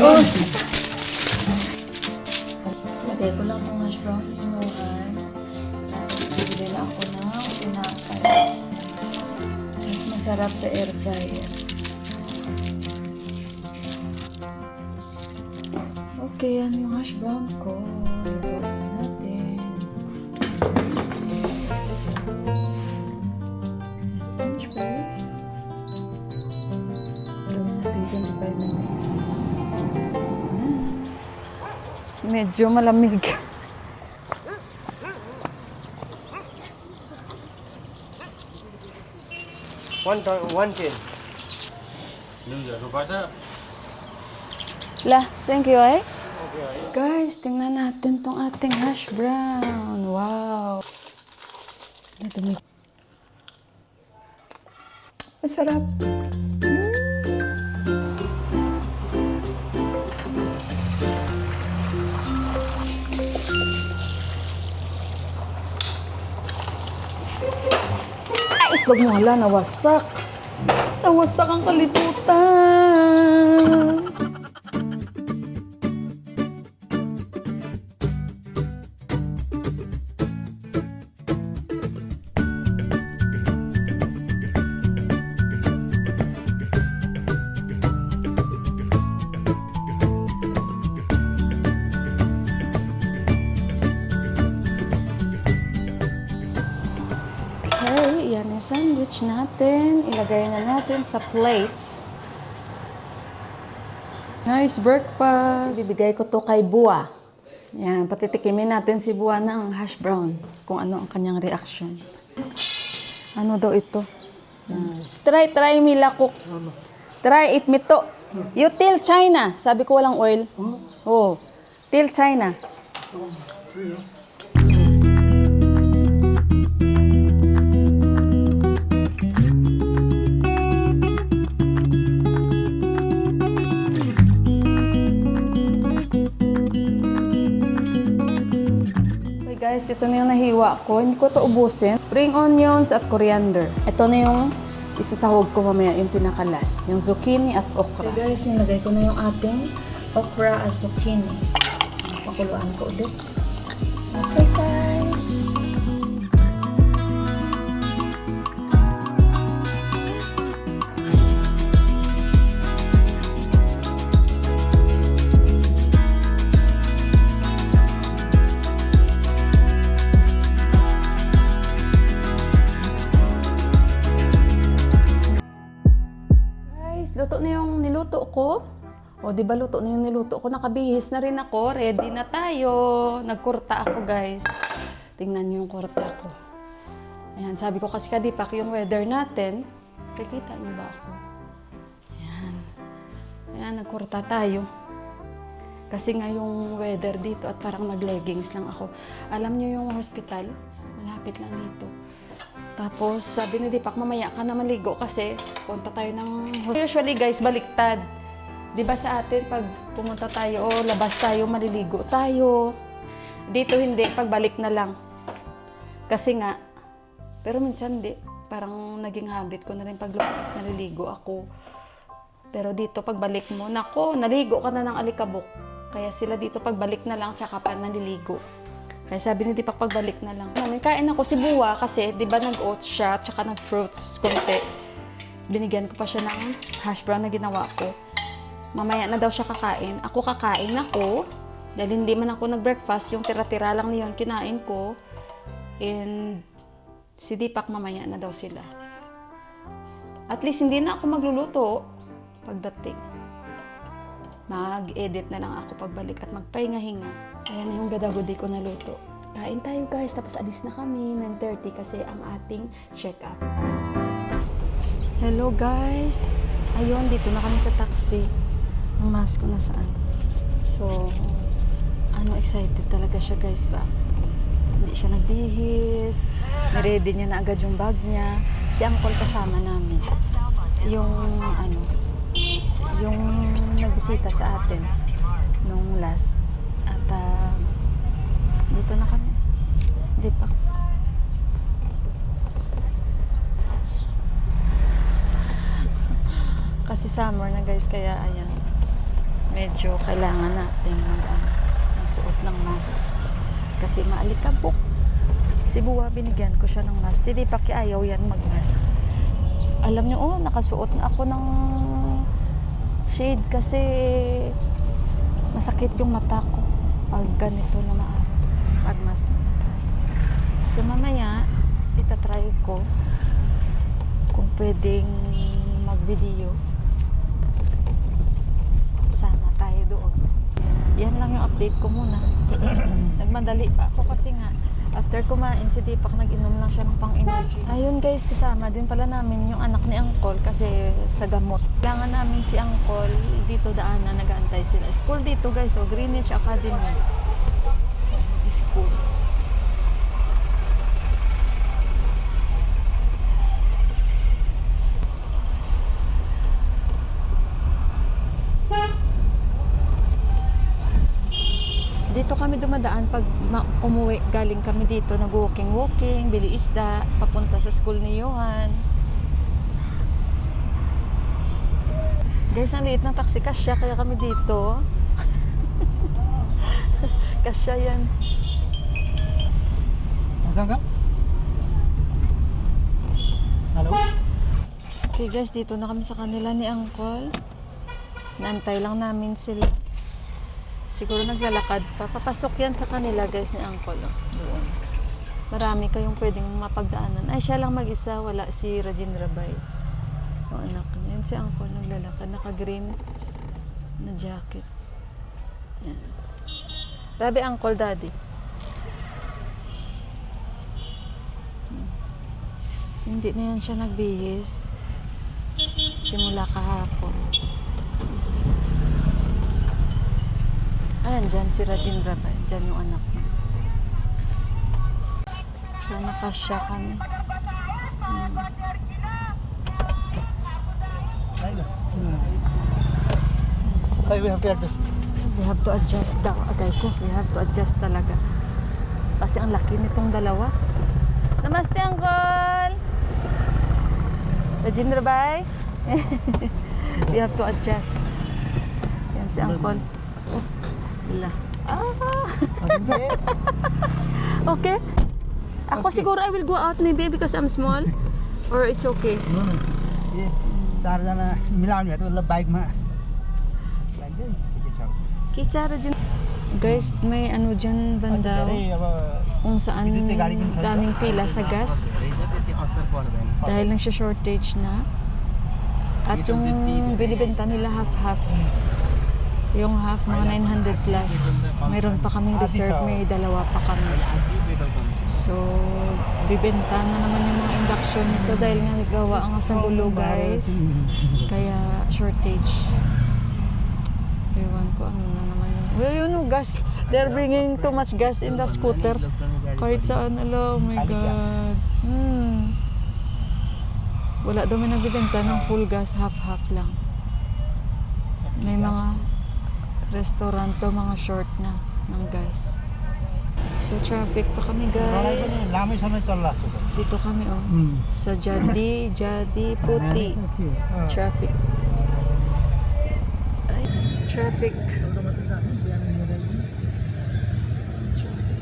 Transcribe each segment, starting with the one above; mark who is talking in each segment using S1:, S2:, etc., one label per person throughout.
S1: Oh! Lagay ko lang itong hash brown inuhan. Bibili na ako ng tinapay. Mas masarap sa air fryer. Okay, yan yung hash brown ko. Luto na natin. French fries. Ito natin 25 minutes. Medyo malamig.
S2: One tin.
S1: La, thank you, eh? Guys, tingnan natin tong ating hash brown. Wow. Dumi. Masarap. Itlog mo, hala, nawasak. Nawasak ang kalitutan. Okay, yan yung sandwich natin. Ilagay na natin sa plates. Nice breakfast. Ibibigay ko to kay Bua. Yan, patitikimin natin si Bua ng hash brown. Kung ano ang kanyang reaction. Ano daw ito? Yan. Try Mila cook. Try if mito. You till China. Sabi ko walang oil. Oh, till China. Guys, ito na yung nahiwa ko. Hindi ko ito ubusin. Spring onions at coriander. Ito na yung isasahog ko mamaya, yung pinakalas. Yung zucchini at okra. Okay guys, nilagay ko na yung ating okra at zucchini. Pakuluan ko ulit. Okay guys. Luto na yung niluto ko. O, di ba luto na yung niluto ko? Nakabihis na rin ako. Ready na tayo. Nagkurta ako, guys. Tingnan niyo yung kurta ko. Ayan, sabi ko kasi kadipak yung weather natin. Kikita niyo ba ako? Ayan. Ayan, nagkurta tayo. Kasi nga yung weather dito at parang nag-leggings lang ako. Alam niyo yung hospital? Malapit lang dito. Tapos, sabi ni Dipak, mamaya ka na maligo kasi punta tayo ng... Usually guys, baliktad. Diba sa atin, pag pumunta tayo o labas tayo, maliligo tayo. Dito hindi, pagbalik na lang. Kasi nga, pero minsan di. Parang naging habit ko na rin pag lumabas, naliligo ako. Pero dito, pagbalik mo, nako, naligo ka na ng alikabok. Kaya sila dito, pagbalik na lang, tsaka pa naliligo. Kaya sabi ni Dipak, pagbalik na lang. Kain ako si Bua kasi, di ba nag-oats siya, tsaka nag-fruits konti. Binigyan ko pa siya ng hash brown na ginawa ko. Mamaya na daw siya kakain. Ako kakain ako. Dahil hindi man ako nag-breakfast, yung tira-tira lang niyon kinain ko. And si Dipak mamaya na daw sila. At least hindi na ako magluluto pagdating. mag-edit na lang ako pagbalik at magpahinga-hinga. Ayan na yung gadagodi ko na luto. Kain tayo guys, tapos alis na kami 9:30 kasi ang ating check-up. Hello guys! Ayun, dito na kami sa taxi. Ang mask ko nasaan. So, excited talaga siya guys ba? Hindi siya nagbihis. Niready niya na agad yung bag niya. Si Uncle kasama namin. Yung nagbisita sa atin nung last. At dito na kami. Di pa. Kasi summer na guys, kaya ayan. Medyo kailangan natin magsuot ng mask. Kasi maalikabok. Si Buwa, binigyan ko siya ng mask. Hindi pa ayaw yan mag-mask. Alam niyo, nakasuot na ako ng shade kasi masakit yung mata ko pag ganito na maaraw. Pag-mask na mata. So mamaya, itatry ko kung pwedeng mag-video. Sama tayo doon. Yan lang yung update ko muna. Nagmadali pa ako kasi nga after kumain si Deepak nag-inom lang siya ng pang-energy. Ayun guys, kasama din pala namin yung anak ni Uncle kasi sa gamot. Kailangan namin si Uncle dito daanan, nag-aantay sila. School dito guys, so Greenwich Academy. School. Dito kami dumadaan pag umuwi, galing kami dito, nag-walking, bili isda, papunta sa school ni Johan. Guys, ang liit ng taxi, kasya kaya kami dito. Kasya yan.
S2: Nasaan ka? Hello?
S1: Okay guys, dito na kami sa kanila ni Uncle. Naantay lang namin sila. Siguro naglalakad pa. Papasok yan sa kanila guys ni Uncle. Doon. Marami kayong pwedeng mapagdaanan. Ay, siya lang mag-isa. Wala si Rajin Rabay. Yung anak niya. Yan si Uncle naglalakad. Naka-green na jacket. Yan. Grabe Uncle, Daddy. Hindi na yan siya nagbihis. Simula kahapon. Ayan, dyan si Rajin Rabay. Dyan yung anak mo. Sana kasya kami.
S2: Okay, we have to adjust.
S1: We have to adjust daw. Agay ko, we have to adjust talaga. Kasi ang laki nitong dalawa. Namaste, Uncle! Rajin Rabay? We have to adjust. Yan si Uncle. Oh. Okay. Ako siguro I will go out maybe because I'm small. Or it's okay.
S2: No. ये चार जना मिलाउने तो मतलब बाइकमा
S1: Kitsara dyan. Guys, may ano dyan banda kung saan daming pila sa gas. Dahil nang shortage na. At yung binibenta nila half-half. Yung half, mga 900 plus. Mayroon pa kaming reserve, may dalawa pa kami. So, bibenta na naman yung mga induction nito dahil nga nagawa ang asagulo guys. Kaya shortage. Ewan ko ano na naman yun. Well, you know, gas. They're bringing too much gas in the scooter. Kahit saan, oh my God. Wala daw may nagbibenta ng full gas, half-half lang. May mga restaurant to, mga short na ng gas. So traffic pa kami guys. Dito kami sa Jadi Puti. Traffic. Ay, traffic.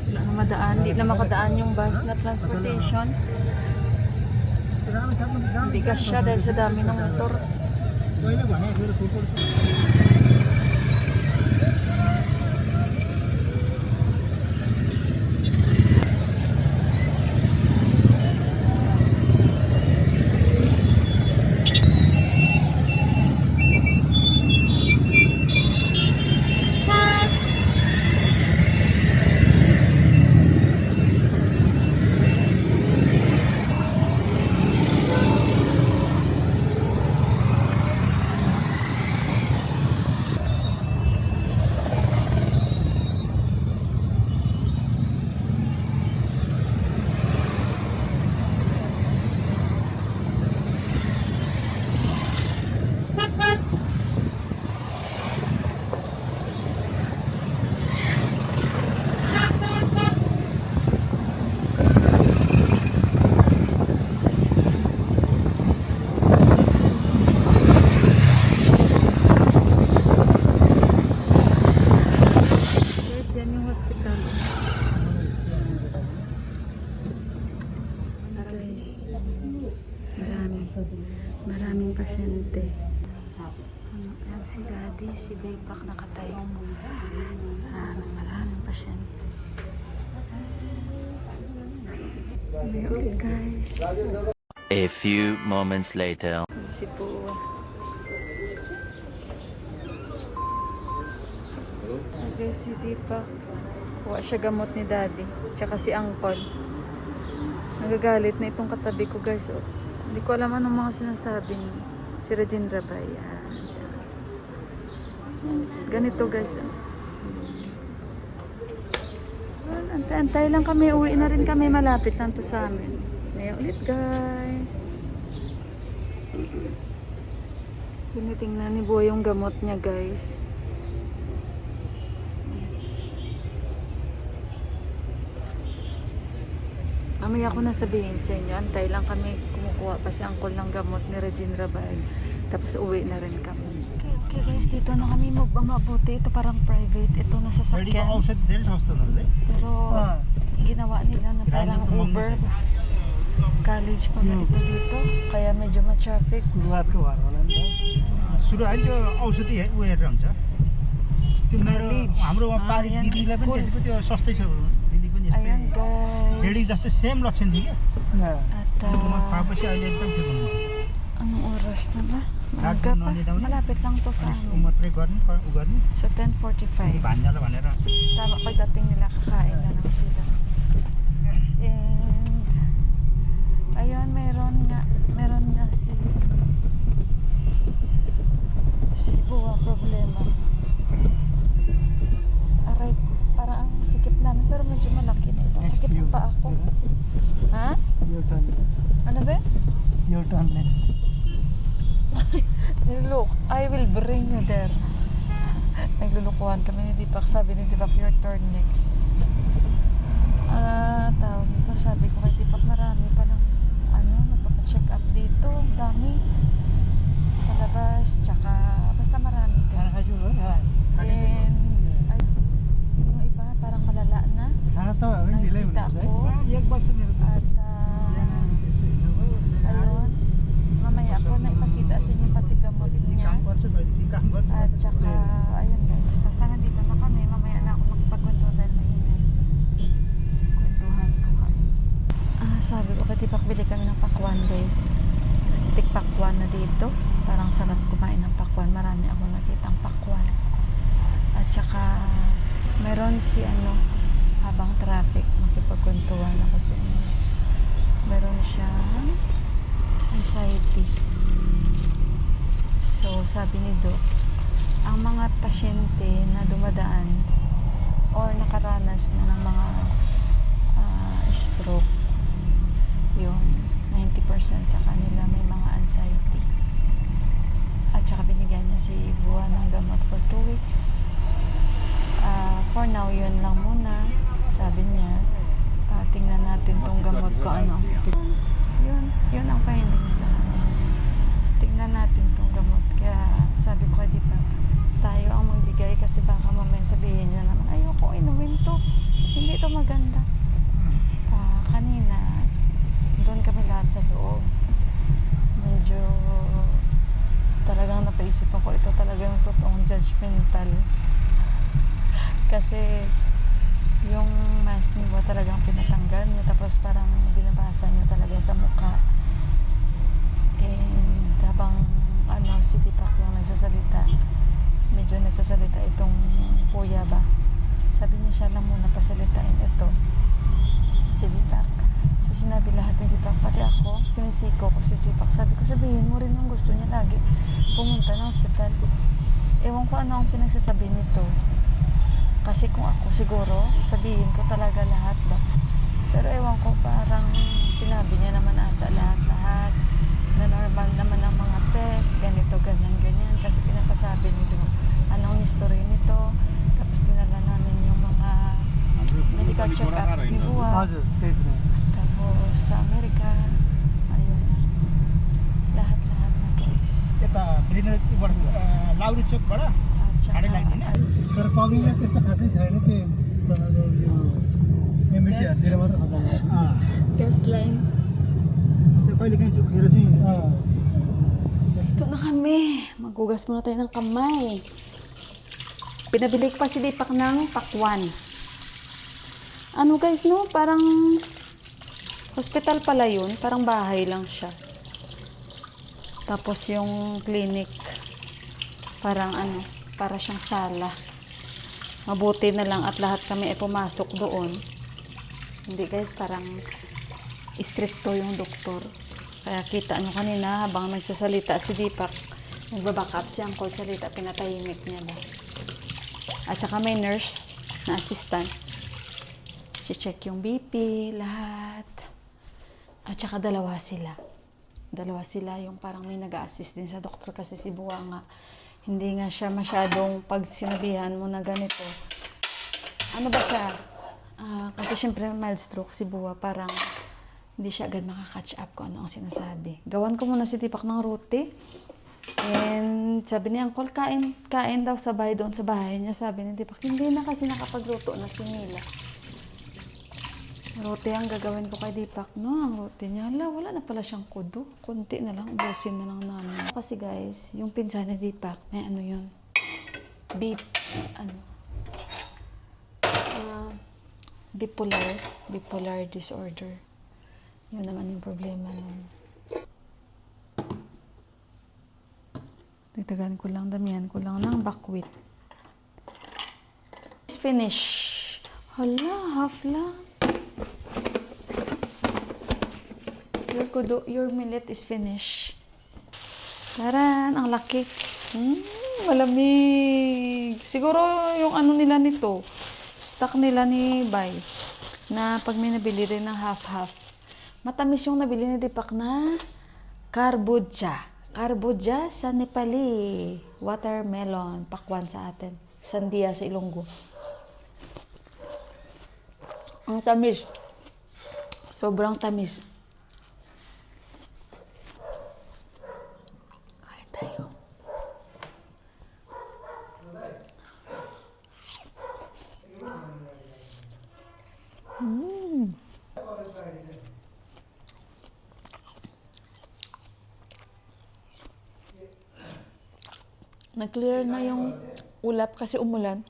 S1: Wala na madaan, hindi na makadaan yung bus na transportation. Bigas siya dahil sa dami ng motor. Ayan si Daddy, si Deepak nakatayo. Maraming pasyente. Ayun guys.
S3: A few moments later.
S1: Si Pua. Okay, si Deepak. Kuha siya gamot ni Daddy. Tsaka si Angkol. Nagagalit na itong katabi ko guys. Oh. Hindi ko alam anong mga sinasabi ni si Regine Rabay. Siya. Ganito guys. Oh. Well, antay lang kami. Uwi na rin kami. Malapit lang to sa amin. Ngayon ulit guys. Tinitingnan ni Boy yung gamot niya guys. Mamaya ko na sabihin sa inyo, antay lang kami, kumukuha pa si Angkol ng gamot ni Regine Rabay. Tapos uwi na rin kami. Okay guys, dito na kami mabuti. Ito parang private. Ito na sasakyan.
S2: औषध धेरै सस्तो हुँदै
S1: Pero ginawa nila na parang Uber. College pala ito dito. Kaya medyo ma-traffic.
S2: सुरुवातको भएर होला नि त सुरु अहिले त्यो औषधि उयो हेरेर हुन्छ त्यो मेरो
S1: College.
S2: हाम्रो वहाँ पारी
S1: yan,
S2: दिदीलाई पनि
S1: school.
S2: त्यसको त्यो सस्तै छ दिदी पनि
S1: Ayan
S2: यस्तै लेडी
S1: guys.
S2: जस्तै सेम लक्षण थियो क्या
S1: At
S2: पाएपछि अहिले एकदम ठिक हुनुहुन्छ
S1: anong oras na ba? Maaga
S2: Radyo,
S1: pa.
S2: nandito na.
S1: Malapit lang to sa
S2: ऊ
S1: amin.
S2: मात्रै गर्ने ऊ गर्ने
S1: So 10:45.
S2: भान्जालाई भनेर
S1: Tama pagdating nila, kakain na lang sila. And ayun, meron nga si Buwa problema. Aray ko, parang ang sikip namin pero medyo malaki na ito. Sakit na pa ako. Ha?
S2: your turn
S1: Ano ba?
S2: next
S1: Look, I will bring you there. Naglulukuhan kami ni Deepak. Sabi ni Deepak, your turn next. Tawag ito. Sabi ko kay Deepak, marami palang nagpapa-check up dito. Ang dami. Sa labas. Tsaka, basta marami guys. And, ay, yung iba parang malala na.
S2: खाना त ढिलै
S1: Nakikita
S2: हुन्छ
S1: ko.
S2: है एक बज्छ मेरो त
S1: At, ayun. Mamaya ako na ipakita sa inyo pati gamot niya.
S2: काम गर्छ कहिले के काम गर्छ
S1: At saka, ayun guys, basta nandito na kami, mamaya na ako makipagkwento dahil maingay. Kwentuhan ko kayo. Sabi ko, katipak bili kami ng pakwan guys. Kasi tikpakwan na dito. Parang sarap kumain ng pakwan. Marami ako nakitang pakwan. At saka, meron si habang traffic, makipagkwentuhan ako sa inyo. Meron siyang anxiety. So, sabi ni Doc, ang mga pasyente na dumadaan or nakaranas na ng mga stroke, yung 90% sa kanila may mga anxiety. At saka binigyan niya si Buwa ng gamot for 2 weeks. For now, yun lang muna. Sabi niya, tingnan natin tong gamot ko ano. Yun ang findings sa tingnan natin tong gamot. Kaya sabi ko, di ba, tayo ang magbigay kasi baka mamaya sabihin niya naman, ayoko inumin to. Hindi to maganda. Kanina, doon kami lahat sa loob. Medyo talagang napaisip ako, ito talagang totoong judgmental. Kasi yung mask ni Buwa talagang pinatanggal niya, tapos parang binabasa niya talaga sa mukha. And habang si Deepak yung nagsasalita, medyo nagsasalita itong kuya ba, sabi niya siya lang muna pasalitain ito si Deepak. So sinabi lahat ni Deepak, pati ako, sinisiko ko si Deepak. Sabi ko, sabihin mo rin ang gusto niya lagi pumunta ng ospital. Ewan ko ano ang pinagsasabi nito. Kasi kung ako siguro, sabihin ko talaga lahat ba. Pero ewan ko, parang sinabi niya naman ata lahat na normal naman ang mga test, ganito, ganyan. Kasi pinapasabi nito, anong history nito. Tapos dinala namin yung mga medical check-up ni Buwa.
S2: हजुर त्यही छ
S1: Tapos sa Amerika, ayun. Lahat na guys.
S2: यता ब्रिनरबाट लाउरी चोकबाट
S1: At saka,
S2: Hari lagi na? तर पब्लिकलाई त्यस्तो खासै छैन कि तपाईँको यो एमबिसीहरूतिर मात्र खतम
S1: gas line.
S2: त्यो कहिले काहीँ चुकेर चाहिँ
S1: Dito na kami. Magugas muna tayo ng kamay. Pinabili ko pa si Deepak ng pakwan. Ano guys, no? Parang hospital pala yun. Parang bahay lang siya. Tapos yung clinic, parang ano, para siyang sala. Mabuti na lang at lahat kami ay pumasok doon. Hindi guys, parang stricto yung doktor. Kaya kita nyo kanina habang nagsasalita si Deepak, nagbaback up siyang call salita, pinatahimik niya ba. At saka may nurse na assistant. Si-check yung BP, lahat. At saka dalawa sila. Dalawa sila yung parang may nag-a-assist din sa doktor kasi si Buwa nga. Hindi nga siya masyadong pag sinabihan mo na ganito. Ano ba siya? Kasi syempre mild stroke si Buwa. Parang hindi siya agad makaka-catch up kung ano ang sinasabi. Gawan ko muna si Deepak ng roti. And sabi niya, Uncle, kain daw sabay doon sa bahay niya. Sabi ni Deepak, hindi na kasi nakapagluto na si Mila. Roti ang gagawin ko kay Deepak, no? Ang roti niya, wala na pala siyang kudo. Kunti na lang, ubusin na lang namin. Kasi guys, yung pinsan ni Deepak, may ano yun? Bipolar disorder. Yun naman yung problema nun. Dagdagan ko lang, damihan ko lang ng buckwheat. It's finished. Hala, half lang. Your millet is finished. Taran, ang laki. Malamig. Siguro yung ano nila nito, stock nila ni Bay, na pag may nabili rin ng half-half. Matamis yung nabili ni Deepak na karbudja. Karbudja sa Nepali. Watermelon, pakwan sa atin. Sandia sa Ilonggo. Ang tamis. Sobrang tamis. Kain tayo. Nag-clear na yung ulap kasi umulan.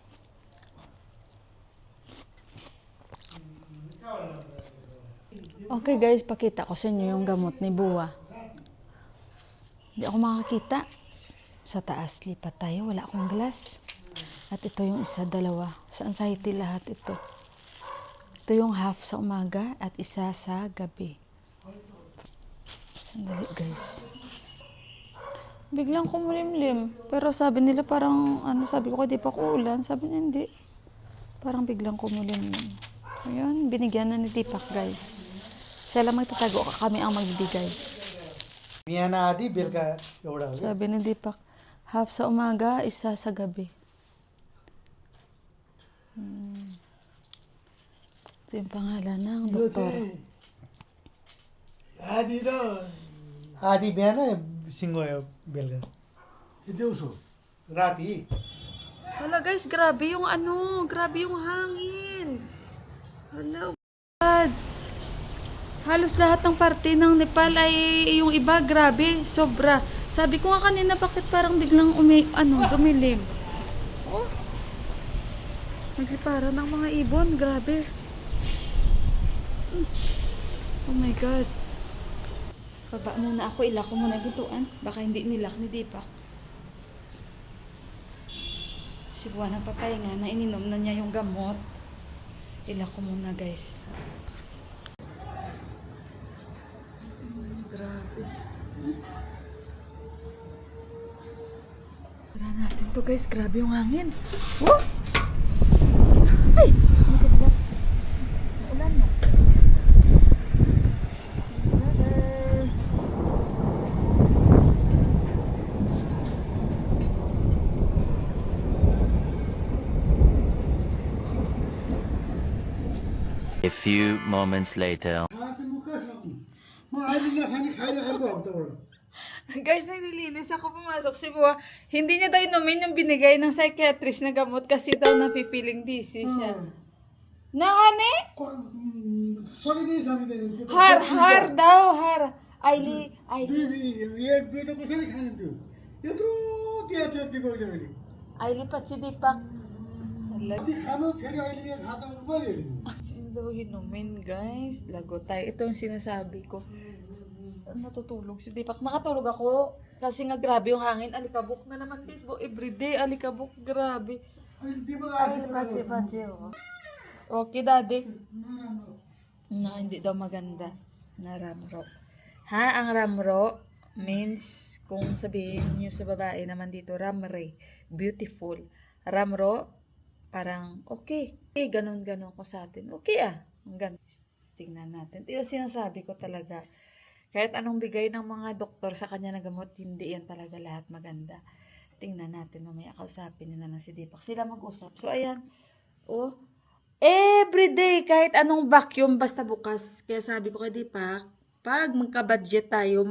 S1: Okay guys, pakita ko sa inyo yung gamot ni Buwa. Hindi ako makakita. Sa taas, lipat tayo. Wala akong glass. At ito yung isa, dalawa. Sa anxiety lahat ito. Ito yung half sa umaga at isa sa gabi. Sandali guys. Biglang kumulimlim. Pero sabi nila parang, sabi ko kay Deepak uulan. Sabi niya hindi. Parang biglang kumulimlim. Ayun, binigyan na ni Deepak guys. Siya lang magtatago, kami ang magbibigay.
S2: Miyana adi bill ka एवढा हो
S1: Sabi ni Deepak, half sa umaga, isa sa gabi. Ito yung pangalan ng doktor.
S2: आधी बिहान सिङ्गो बेल का दिउँसो राति
S1: Hala guys, grabe yung grabe yung hangin. Hala, God. Halos lahat ng parte ng Nepal ay yung iba, grabe, sobra. Sabi ko nga kanina, bakit parang biglang dumilim. Oh. Nagliparan ng mga ibon, grabe. Oh my God. Baba muna ako, ilak ko muna yung pintuan. Baka hindi nilak ni Deepak. Si Buwan ang papahinga na ininom na niya yung gamot. Ilak ko muna guys. Grabe. Tara natin to guys. Grabe yung hangin. Woo! Ay! Maganda. Ulan na.
S3: A few moments later.
S1: Guys, nililinis ako pumasok si Buwa. Hindi niya daw inumin yung binigay ng psychiatrist na gamot kasi daw nafe-feeling dizzy siya. Nakane? Har daw, har. Aili.
S2: एक दुई त कसरी खाने त्यो यत्रो त्यहाँ थियो दिपकले मैले
S1: अहिले पछि Deepak.
S2: ती खानु फेरि अहिले यो खाता मैले
S1: Sino hinumin, guys? Lago tayo. Ito yung sinasabi ko. Natutulog si Deepak. Nakatulog ako. Kasi nga grabe yung hangin. Alikabok na naman, guys. Everyday, alikabok. Grabe.
S2: अहिले दिपक
S1: Ay,
S2: आएको
S1: pachi, oh. Okay, daddy. Na, hindi daw maganda. Na ramro. Ha? Ang ramro means, kung sabihin nyo sa babae naman dito, ramre. Beautiful. Ramro, parang, okay. Okay, ganon-ganon ko sa atin. Okay Hanggang, tingnan natin. Ito yung sinasabi ko talaga. Kahit anong bigay ng mga doktor sa kanya na gamot, hindi yan talaga lahat maganda. Tingnan natin, mamaya kausapin nyo na lang si Deepak. Sila mag-usap. So, ayan. Oh, everyday, kahit anong vacuum, basta bukas. Kaya sabi ko kay Deepak, pag magka-budget tayo,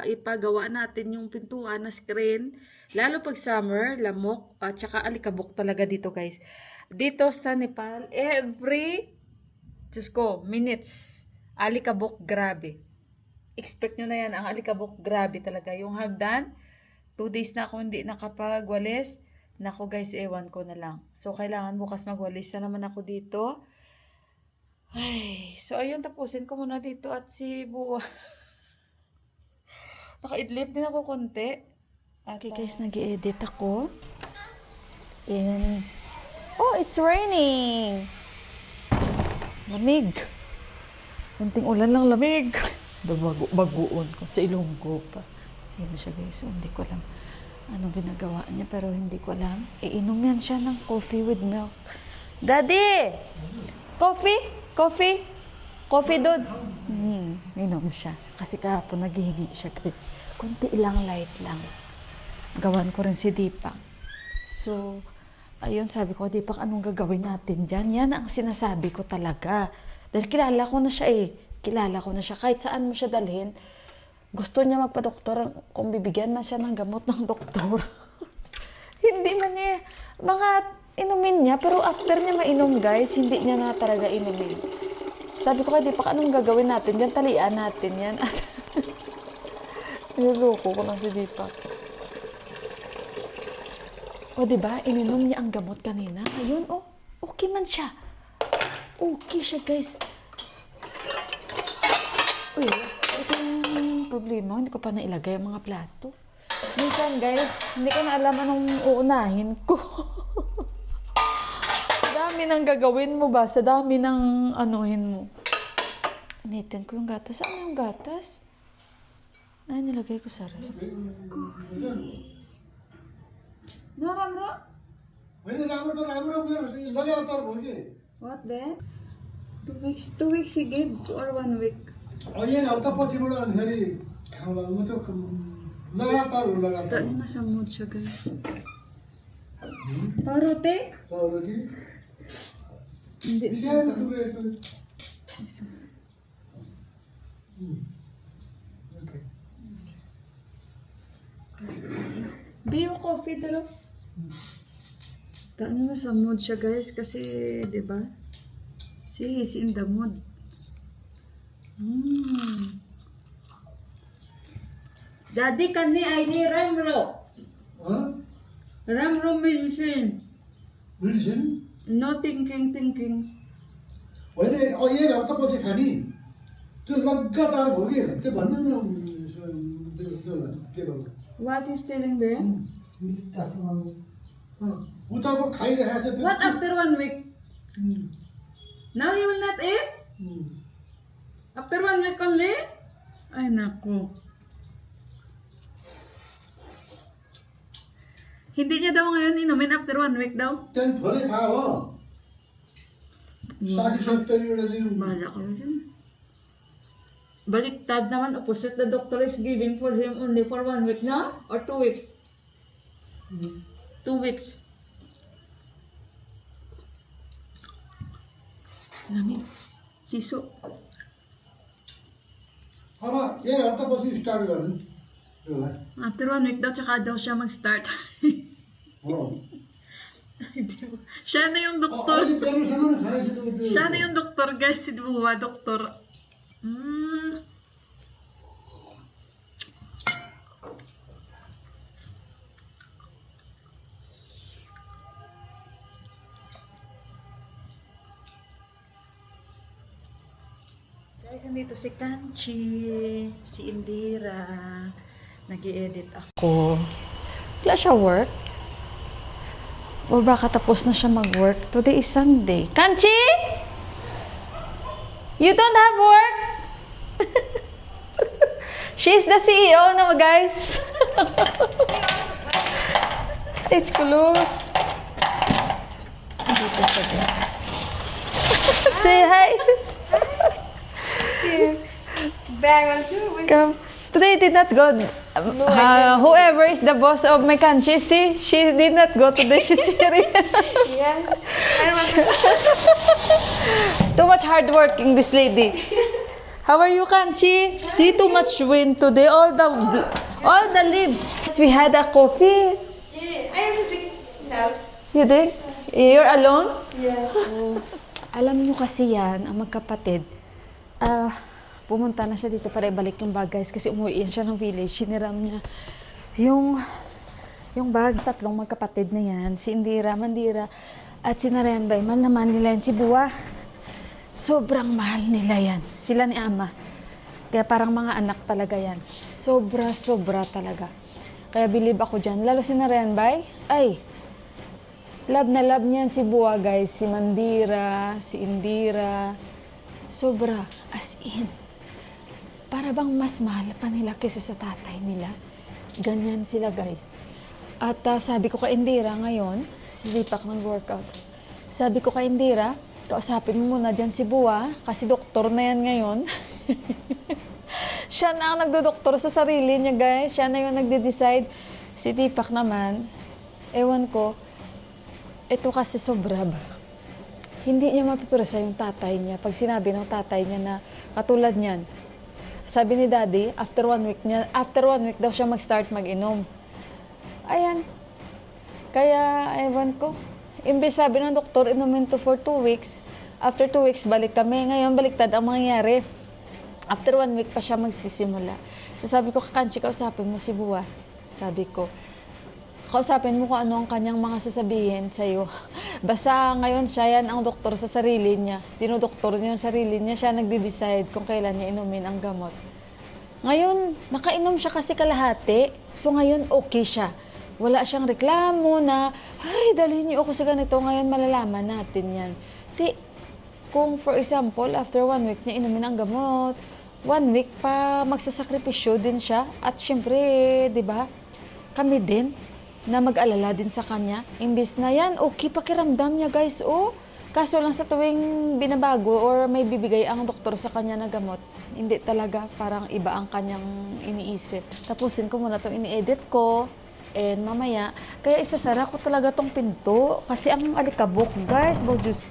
S1: ipagawa natin yung pintuan na screen, lalo pag summer, lamok, at saka alikabok talaga dito, guys. Dito sa Nepal, Diyos ko, minutes, alikabok, grabe. Expect nyo na yan, ang alikabok, grabe talaga. Yung hagdan, 2 days na ako hindi nakapagwalis. Nako guys, ewan ko na lang. So, kailangan bukas magwalis na naman ako dito. Ay, so ayun, tapusin ko muna dito at si Buwa. Naka-idlip din ako konti. Okay guys, nag-i-edit ako. And, oh, it's raining! Lamig. Kunting ulan lang, lamig. Baguon ko sa Ilonggo pa. Yan siya guys, so, hindi ko alam anong ginagawa niya, pero hindi ko alam. Iinom yan siya ng coffee with milk. Daddy! Coffee? Coffee? Coffee, dude? Inom siya. Kasi kahapon naghihingi siya, guys. Kunti lang, light lang. Gawan ko rin si Deepak. So, ayun, sabi ko, Deepak, anong gagawin natin dyan? Yan ang sinasabi ko talaga. Dahil kilala ko na siya Kilala ko na siya. Kahit saan mo siya dalhin, gusto niya magpa-doktor kung bibigyan man siya ng gamot ng doktor. Hindi man niya, mga inumin niya, pero after niya mainom guys, hindi niya na talaga inumin. Sabi ko kay Deepak, anong gagawin natin yan? Talian natin yan. Niluloko ko lang si Deepak. O diba, ininom niya ang gamot kanina. Ayun, oh, okay man siya. Okay siya guys. Uy, ito yung problema. Hindi ko pa nailagay ang mga plato. Minsan guys, hindi ko na alam anong uunahin ko. Dami ng gagawin mo ba? Sa dami ng anuhin mo. Initin ko yung gatas. Saan yung gatas? Ay, nilagay ko sa ref. Naramro?
S2: मैले राम्रो त राम्रो मेरो लगातार हो कि
S1: What, be? 2 weeks. 2 weeks he gave or 1 week?
S2: यहाँ हप्ता पछिबाट अनि फेरि खाउँला म त लगातार हो लगातार
S1: Ano nasa mood siya, guys? Parote?
S2: रोटी
S1: Hindi.
S2: सानो टुक्रो यस्तो okay
S1: Be, yung coffee dalo. Ano nasa mood siya, guys? Kasi, di ba? See, he's in the mood. Daddy, kani ay ni Ramro. Ramro medicine.
S2: Medicine
S1: No thinking.
S2: होइन यही हप्ता पछि खाने त्यो लगातार भयो कि त्यो भन्नु न के भन्नु
S1: What is telling, be?
S2: उताको खाइरहेको छ
S1: What after 1 week? Now you will not eat? After 1 week only? Ay, naku. Hindi niya daw ngayon inumin after 1 week daw?
S2: त्यहाँदेखि थोरै खा हो 60-70 दिन
S1: Bahala ka na dyan. Baliktad naman, opposite the doctor is giving for him only for 1 week na? Or 2 weeks? 2 weeks. Lamig. Siso.
S2: अब यही हप्ता पछि स्टार्ट गर्नु त्यसलाई
S1: After 1 week daw, tsaka daw siya mag-start.
S2: हो
S1: Siya na yung doktor.
S2: अलिक गर्नुसम्म न खाइसकेको त्यो
S1: Siya na yung doktor, guys. Si Buwa, doktor. Guys, nandito si Kanchi, si Indira. Nag-i-edit ako. Wala siya work? O baka tapos na siya mag-work? Today is Sunday. Kanchi! You don't have work? She's the CEO now, guys. It's close. Dito siya, guys. Say hi.
S4: Bang on too.
S1: Come. Today did not go. Whoever is the boss of my country, see, she did not go today. She's serious.
S4: Yeah. I don't want
S1: Too much hard working, this lady. How are you, Kanchi? See, too much wind today. All the leaves. We had a coffee.
S4: Yeah, I have to drink now.
S1: You did? You're alone?
S4: Yeah.
S1: Alam nyo kasi yan, ang magkapatid, pumunta na siya dito para ibalik yung bag, guys, kasi umuwi siya ng village. Siniram niya yung bag. Tatlong magkapatid na yan, si Indira, Mandira, at si Narayan Bay. Mahal na mahal nila yan, si Buwa. Sobrang mahal nila yan. Sila ni Ama. Kaya parang mga anak talaga yan. Sobra talaga. Kaya believe ako dyan. Lalo si Narayan Bay, ay, love na love niyan si Buwa, guys. Si Mandira, si Indira. Sobra. As in. Para bang mas mahal pa nila kaysa sa tatay nila. Ganyan sila, guys. At sabi ko kay Indira ngayon, si Deepak nag-workout. Sabi ko kay Indira, kausapin mo muna dyan si Buwa, kasi doktor na yan ngayon. Siya na ang nagdodoktor sa sarili niya, guys. Siya na yung nagde-decide. Si Deepak naman, ewan ko, ito kasi sobra ba? Hindi niya mapipirsa yung tatay niya. Pag sinabi ng tatay niya na katulad niyan, sabi ni Daddy, after one week daw siya mag-start mag-inom. Ayan. Kaya, ewan ko. Imbes sabi ng doktor, inumin to for 2 weeks. After 2 weeks, balik kami. Ngayon, baliktad ang mangyayari. After 1 week pa siya magsisimula. So sabi ko, Kanchi, kausapin mo si Buwa. Sabi ko, kausapin mo kung ano ang kanyang mga sasabihin sa'yo. Basta ngayon siya yan ang doktor sa sarili niya. Dinodoktor niya yung sarili niya. Siya nagde-decide kung kailan niya inumin ang gamot. Ngayon, nakainom siya kasi kalahati. So ngayon, okay siya. Wala siyang reklamo na, ay, dalhin niyo ako sa ganito. Ngayon, malalaman natin yan. Kung for example, after 1 week niya inumin ang gamot, 1 week pa magsasakripisyo din siya. At syempre, di ba, kami din, na mag-alala din sa kanya. Imbis na yan, okay pakiramdam niya, guys. Oh, kaso lang sa tuwing binabago or may bibigay ang doktor sa kanya na gamot, hindi talaga, parang iba ang kanyang iniisip. Tapusin ko muna itong ini-edit ko. And mamaya, kaya isasara ko talaga tong pinto. Kasi ang alikabok, guys, Bojus.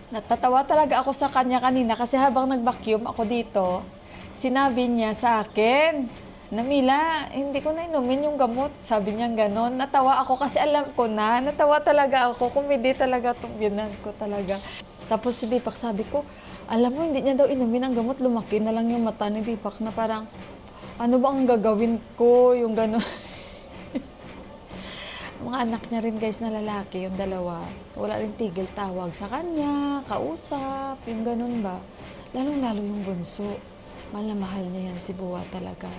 S1: Natatawa talaga ako sa kanya kanina kasi habang nag-vacuum ako dito, sinabi niya sa akin, Namila, hindi ko na inumin yung gamot. Sabi niya gano'n. Natawa ako kasi alam ko na. Natawa talaga ako. Kumidi talaga itong binan ko talaga. Tapos si Deepak sabi ko, alam mo, hindi niya daw inumin ang gamot. Lumaki na lang yung mata ni Deepak na parang, ano ba ang gagawin ko? Yung gano'n. Mga anak niya rin, guys, na lalaki, yung dalawa. Wala rin tigil tawag sa kanya, kausap, yung gano'n ba. Lalong-lalo yung bunso. Mahal na mahal niya yan si Buwa talaga.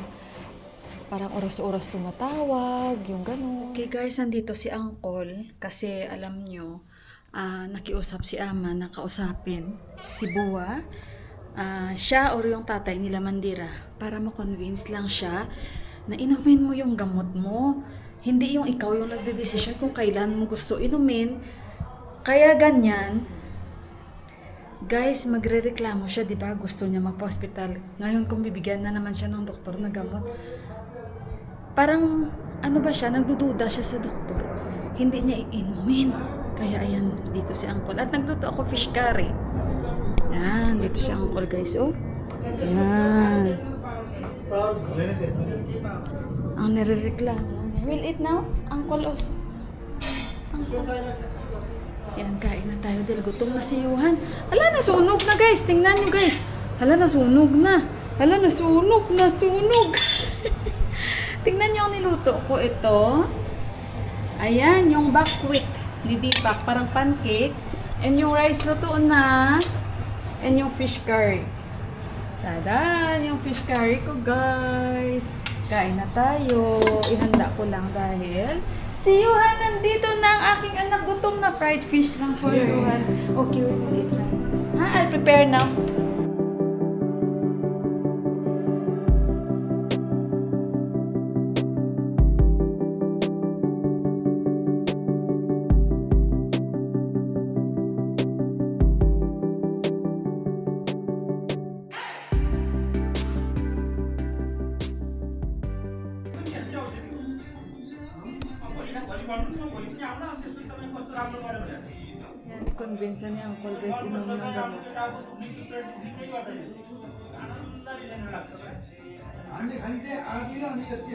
S1: Parang oras-oras tumatawag, yung gano'n. Okay guys, nandito si Uncle kasi alam nyo, nakiusap si Ama na kausapin si Buwa. Siya or yung tatay nila Mandira para ma-convince lang siya na inumin mo yung gamot mo. Hindi yung ikaw yung nagde-decision kung kailan mo gusto inumin. Kaya ganyan, guys, magrereklamo siya, di ba? Gusto niya magpa-hospital. Ngayon kung bibigyan na naman siya ng doktor na gamot, parang, ano ba siya, nagdududa siya sa doktor. Hindi niya iinumin. Kaya ayan, dito si Uncle. At nagluto ako fish curry. Yan, dito si Uncle, guys. Oh. Yan. Ang nirereklamo. Will eat now? Uncle also. Uncle. Yan, kain na tayo dahil gutom na si Yuhan. Hala, nasunog na, guys. Tingnan nyo, guys. Hala, nasunog na. Hala, nasunog. Tingnan nyo ang niluto ko ito. Ayan, yung buckwheat ni Deepak, parang pancake. And yung rice luto na. And yung fish curry. Tada! Yung fish curry ko, guys. Kain na tayo. Ihanda ko lang dahil si Johan nandito na ang aking anak. Gutom na fried fish lang for Johan. Okay, wait lang. Ha? I'll prepare now. Yan, convince niya ang call guys, inom yung gamot.
S2: आणि खाली ते आरतीला आणि येते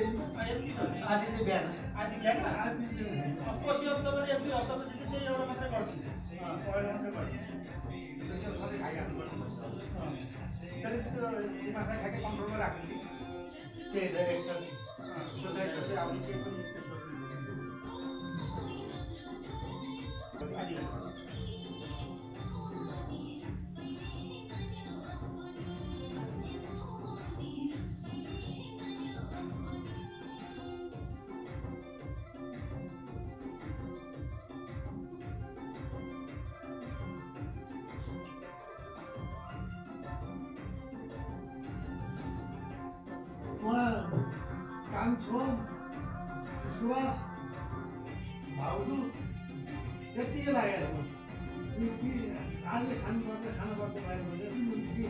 S2: आधीचे बॅन आधी घ्या ना आधीचे अपोची हप्तामध्ये येते हप्तामध्ये ते एवढं मात्र काढतो हां ऑइल मात्र काढतो त्याच्या सारे काय तरी ते मात्र खाके कंट्रोलवर राखली ते एक्स्ट्रा सोसायटी आपण चेक करून कान्छोम सुवास भाउजू यति लागेर कि आज खानुपर्छ बाहिर यति हुन्छ कि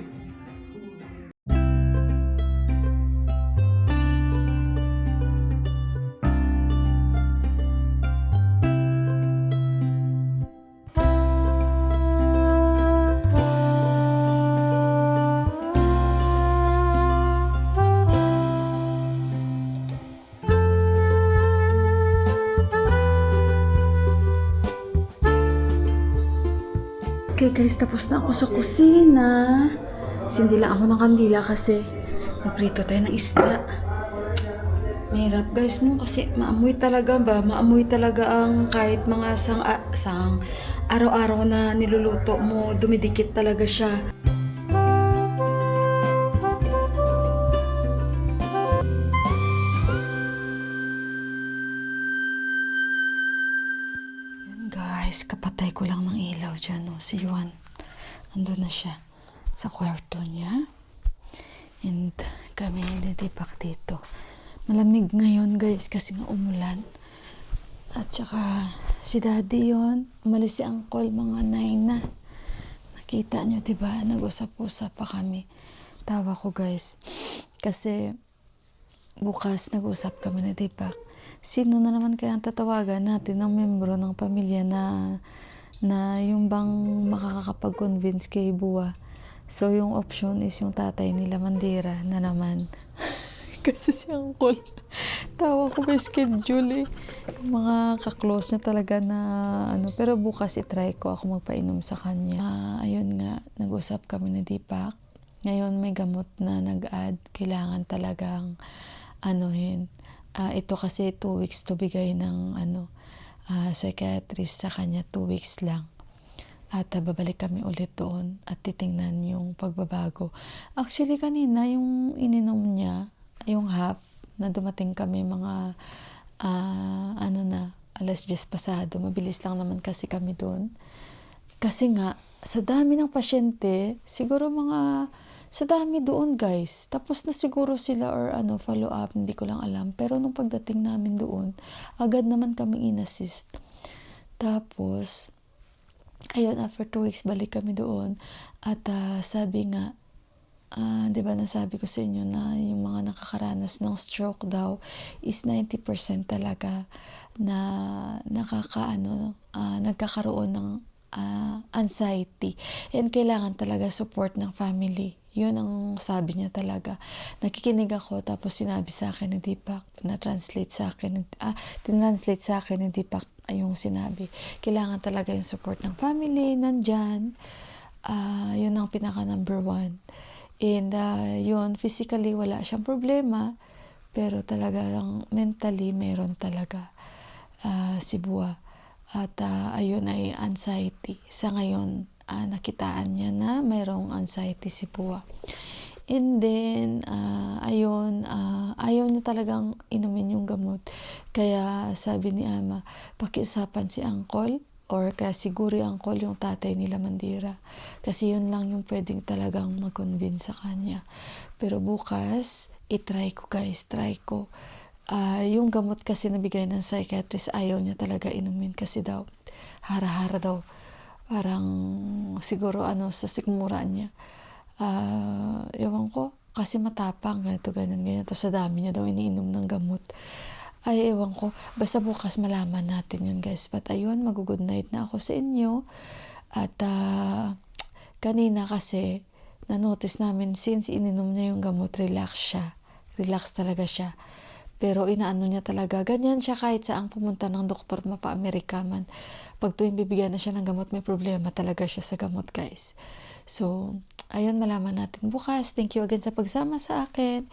S1: Okay guys, tapos na ako sa kusina. Sindi lang ako ng kandila kasi nagprito tayo ng isda. Mahirap guys no, kasi maamoy talaga ba? Maamoy talaga ang kahit mga sang araw-araw na niluluto mo, dumidikit talaga siya. Guys, kapatay ko lang ng ilaw dyan, no? Si Juan, nandun na siya sa kwarto niya. And kami nilitipak dito. Malamig ngayon, guys, kasi nga umulan. At saka, si daddy yon, umalis si uncle, mga 9 na. Nakita nyo, diba? Nag-usap-usap pa kami. Tawa ko, guys. Kasi, bukas nag-usap kami na Deepak. Sino na naman kaya ang tatawagan natin ng membro ng pamilya na yung bang makakapag-convince kay Buwa. So, yung option is yung tatay nila Mandira na naman. Kasi si Uncle, tawa ko may schedule eh. Yung mga kaklose na talaga na ano. Pero bukas itry ko ako magpainom sa kanya. Ayun nga, nag-usap kami ni Deepak. Ngayon may gamot na nag-add. Kailangan talagang anuhin. Ito kasi 2 weeks to bigay ng psychiatrist sa kanya, 2 weeks lang. At babalik kami ulit doon at titingnan yung pagbabago. Actually kanina yung ininom niya, yung half na dumating kami mga alas 10 pasado. Mabilis lang naman kasi kami doon. Kasi nga sa dami ng pasyente, siguro sa dami doon guys. Tapos na siguro sila or follow up, hindi ko lang alam. Pero nung pagdating namin doon, agad naman kami in-assist. Tapos, ayun, after 2 weeks, balik kami doon. At sabi nga, di ba nasabi ko sa inyo na yung mga nakakaranas ng stroke daw is 90% talaga na nagkakaroon ng anxiety. And kailangan talaga support ng family. Yun ang sabi niya talaga. Nakikinig ako, tapos sinabi sa akin ni Deepak, tinranslate sa akin ni Deepak yung sinabi. Kailangan talaga yung support ng family, nandyan. Yun ang pinaka number 1. And yun, physically wala siyang problema, pero talagang mentally meron talaga si Buwa. At ayun ay anxiety. Sa ngayon, nakitaan niya na mayroong anxiety si Buwa.
S5: And then, ayun, ayaw niya talagang inumin yung gamot. Kaya sabi ni Ama, pakiusapan si Uncle or kaya siguro yung Uncle yung tatay nila Mandira. Kasi yun lang yung pwedeng talagang mag-convince sa kanya. Pero bukas, itry ko guys, try ko. Yung gamot kasi nabigay ng psychiatrist, ayaw niya talaga inumin kasi daw, hara-hara daw. Parang siguro sa sikmura niya. Ewan ko, kasi matapang, ganito, ganyan. Tapos sa dami niya daw iniinom ng gamot. Ay, ewan ko. Basta bukas malaman natin yun, guys. But ayun, mag-good night na ako sa inyo. At kanina kasi, na-notice namin, since ininom niya yung gamot, relax siya. Relax talaga siya. Pero inaano niya talaga. Ganyan siya kahit saang pumunta ng doktor mapa-Amerika man. Pag tuwing bibigyan na siya ng gamot, may problema talaga siya sa gamot, guys. So, ayun, malaman natin bukas. Thank you again sa pagsama sa akin.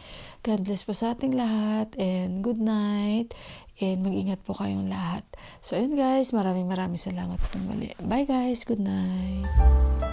S5: God bless po sa ating lahat. And good night. And mag-ingat po kayong lahat. So, ayun guys. Maraming salamat po muli. Bye guys. Good night.